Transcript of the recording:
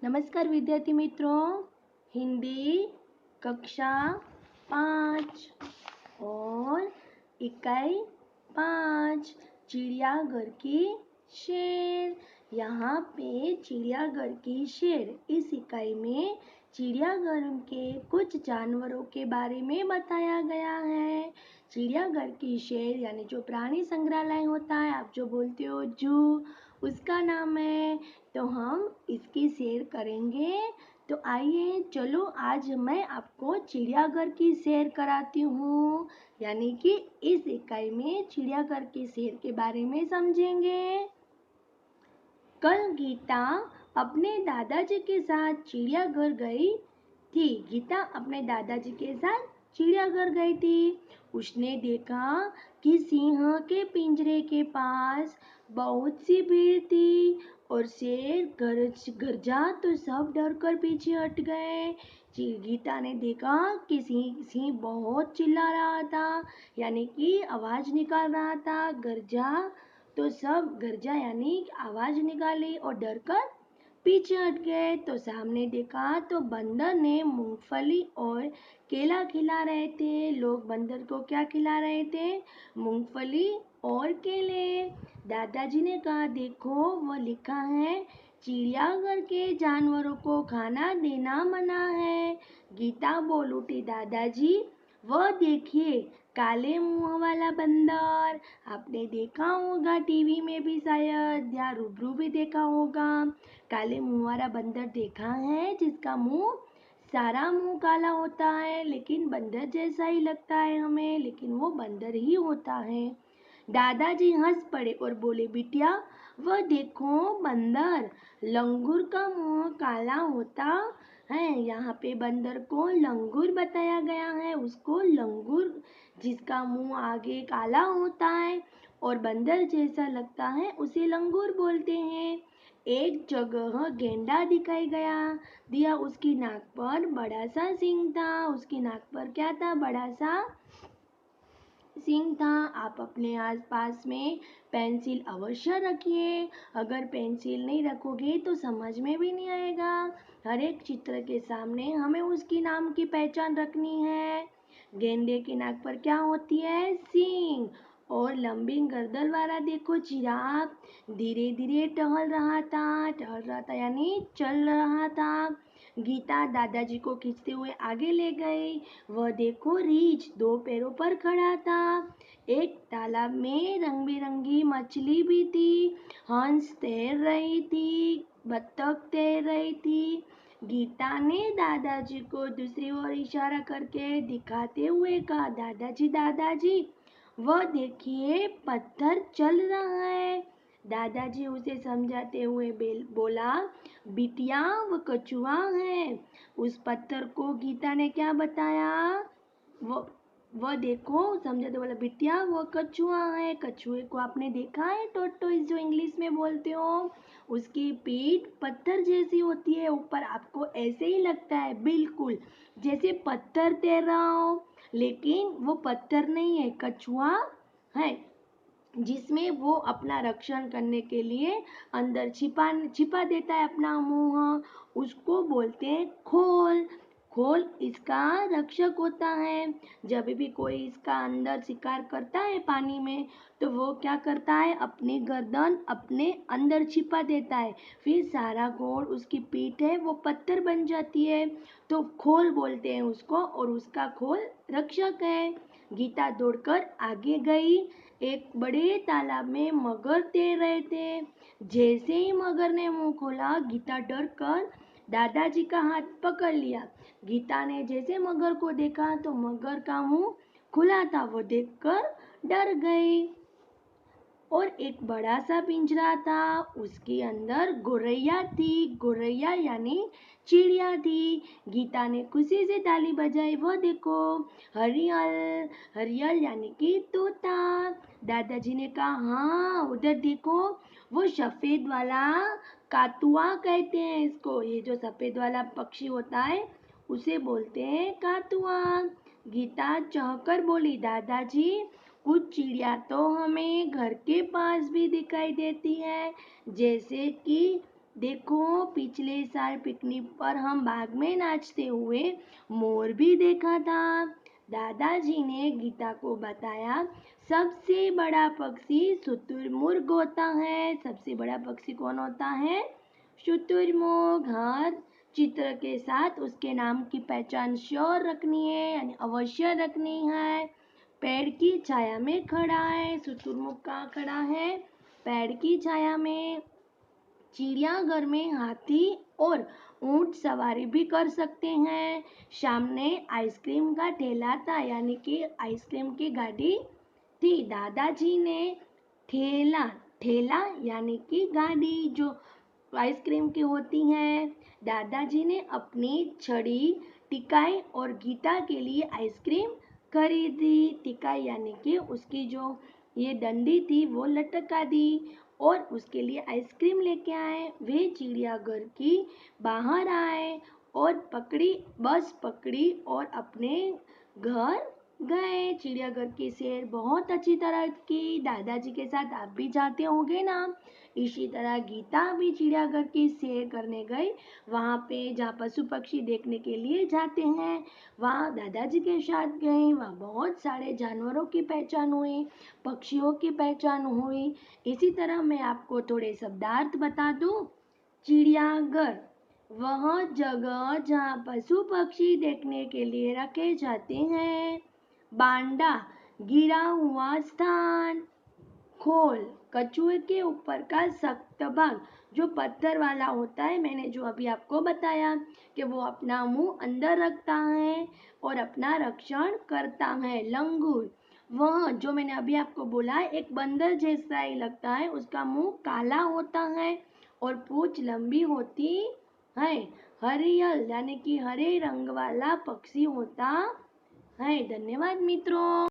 नमस्कार विद्यार्थी मित्रों। हिंदी कक्षा 5 और इकाई 5 चिड़ियाघर की शेर। यहाँ पे चिड़ियाघर की शेर इस इकाई में चिड़ियाघर के कुछ जानवरों के बारे में बताया गया है। चिड़ियाघर की शेर यानी जो प्राणी संग्रहालय होता है, आप जो बोलते हो जू, उसका नाम है। तो हम इसकी सैर करेंगे। तो आइए चलो आज मैं आपको चिड़ियाघर की सैर कराती हूँ, यानी कि इस इकाई में चिड़ियाघर की सैर के बारे में समझेंगे। कल गीता अपने दादाजी के साथ चिड़ियाघर गई थी। गीता अपने दादाजी के साथ चिड़ियाघर गई थी। उसने देखा कि सिंह के पिंजरे के पास बहुत सी भीड़ थी और शेर गरजा तो सब डरकर पीछे हट गए। गीता ने देखा कि सिंह बहुत चिल्ला रहा था, यानी कि आवाज निकाल रहा था। गरजा तो सब गरजा यानी आवाज निकाली और डरकर पीछे हट गए। तो सामने देखा तो बंदर ने मूंगफली और केला खिला रहे थे। लोग बंदर को क्या खिला रहे थे? मूंगफली और केले। दादाजी ने कहा, देखो वो लिखा है चिड़ियाघर के जानवरों को खाना देना मना है। गीता बोल उठी, दादाजी वो देखिए काले मुंह वाला बंदर। आपने देखा होगा टीवी में भी शायद, या रूबरू भी देखा होगा। काले मुंह वाला बंदर देखा है, जिसका मुंह सारा मुंह काला होता है, लेकिन बंदर जैसा ही लगता है हमें, लेकिन वो बंदर ही होता है। दादाजी हंस पड़े और बोले, बिटिया वह देखो बंदर, लंगूर का मुंह काला होता है। यहाँ पे बंदर को लंगूर बताया गया है। उसको लंगूर, जिसका मुंह आगे काला होता है और बंदर जैसा लगता है, उसे लंगूर बोलते हैं। एक जगह गेंडा दिखाई दिया। उसकी नाक पर बड़ा सा सींग था। उसकी नाक पर क्या था? बड़ा सा सिंह था। आप अपने आसपास में पेंसिल अवश्य रखिए। अगर पेंसिल नहीं रखोगे तो समझ में भी नहीं आएगा। हर एक चित्र के सामने हमें उसकी नाम की पहचान रखनी है। गेंडे की नाक पर क्या होती है? सींग। और लंबी गर्दन वाला देखो जिराफ धीरे धीरे टहल रहा था यानी चल रहा था। गीता दादाजी को खींचते हुए आगे ले गई। वह देखो रीछ दो पैरों पर खड़ा था। एक तालाब में रंग बिरंगी मछली भी थी। हंस तैर रही थी, बत्तख तैर रही थी। गीता ने दादाजी को दूसरी ओर इशारा करके दिखाते हुए कहा, दादाजी दादाजी वह देखिए पत्थर चल रहा है। दादाजी उसे समझाते हुए बोला, बिटिया वो कछुआ है। उस पत्थर को गीता ने क्या बताया? वो देखो, समझाते बोला, बिटिया वो कछुआ है। कछुए को आपने देखा है? टोटोइस जो इंग्लिश में बोलते हो। उसकी पीठ पत्थर जैसी होती है। ऊपर आपको ऐसे ही लगता है बिल्कुल जैसे पत्थर तैर रहा हो, लेकिन वो पत्थर नहीं है, कछुआ है, जिसमें वो अपना रक्षण करने के लिए अंदर छिपा देता है अपना मुंह। उसको बोलते हैं खोल। खोल इसका रक्षक होता है। जब भी कोई इसका अंदर शिकार करता है पानी में, तो वो क्या करता है? अपनी गर्दन अपने अंदर छिपा देता है। फिर सारा गोड़ उसकी पीठ है वो पत्थर बन जाती है। तो खोल बोलते हैं उसको, और उसका खोल रक्षक है। गीता दौड़कर आगे गई। एक बड़े तालाब में मगर तैर रहे थे। जैसे ही मगर ने मुंह खोला, गीता डर कर दादाजी का हाथ पकड़ लिया। गीता ने जैसे मगर को देखा तो मगर का मुंह खुला था। वो देखकर डर गई। और एक बड़ा सा पिंजरा था, उसके अंदर गौरैया थी। गौरैया यानी चिड़िया थी। गीता ने खुशी से ताली बजाई। वो देखो हरियल। हरियल यानी कि तोता। दादाजी ने कहा, हाँ उधर देखो, वो सफेद वाला कातुआ कहते हैं इसको। ये जो सफेद वाला पक्षी होता है उसे बोलते हैं कातुआ। गीता चहकर बोली, दादाजी कुछ चिड़िया तो हमें घर के पास भी दिखाई देती है, जैसे कि देखो, पिछले साल पिकनिक पर हम बाग में नाचते हुए मोर भी देखा था। दादाजी ने गीता को बताया, सबसे बड़ा पक्षी शुतुरमुर्ग होता है। सबसे बड़ा पक्षी कौन होता है? शुतुरमुर्ग। हर चित्र के साथ उसके नाम की पहचान श्योर रखनी है, यानी अवश्य रखनी है। पेड़ की छाया में खड़ा है। शुतुरमुर्ग कहाँ खड़ा है? पेड़ की छाया में। चिड़ियाघर में हाथी और ऊंट सवारी भी कर सकते हैं। सामने आइसक्रीम का ठेला था, यानी कि आइसक्रीम की गाड़ी थी। दादाजी ने ठेला ठेला यानी कि गाड़ी जो आइसक्रीम की होती है, दादाजी ने अपनी छड़ी टिकाई और गीता के लिए आइसक्रीम खरीदी। टिकाई यानी कि उसकी जो ये डंडी थी वो लटका दी और उसके लिए आइसक्रीम लेके आए। वे चिड़ियाघर की बाहर आए और बस पकड़ी और अपने घर गए। चिड़ियाघर की सैर बहुत अच्छी तरह की। दादाजी के साथ आप भी जाते होंगे ना। इसी तरह गीता भी चिड़ियाघर की सैर करने गई। वहाँ पे जहाँ पशु पक्षी देखने के लिए जाते हैं, वहाँ दादाजी के साथ गए। वहाँ बहुत सारे जानवरों की पहचान हुई, पक्षियों की पहचान हुई। इसी तरह मैं आपको थोड़े शब्दार्थ बता दूं। चिड़ियाघर वह जगह जहाँ पशु पक्षी देखने के लिए रखे जाते हैं। बांडा गिरा हुआ स्थान। खोल कछुए के ऊपर का सख्त भाग जो पत्थर वाला होता है। मैंने जो अभी आपको बताया कि वो अपना मुंह अंदर रखता है और अपना रक्षण करता है। लंगूर वह जो मैंने अभी आपको बोला एक बंदर जैसा ही लगता है, उसका मुंह काला होता है और पूंछ लंबी होती है। हरियल यानी कि हरे रंग वाला पक्षी होता है। धन्यवाद मित्रों।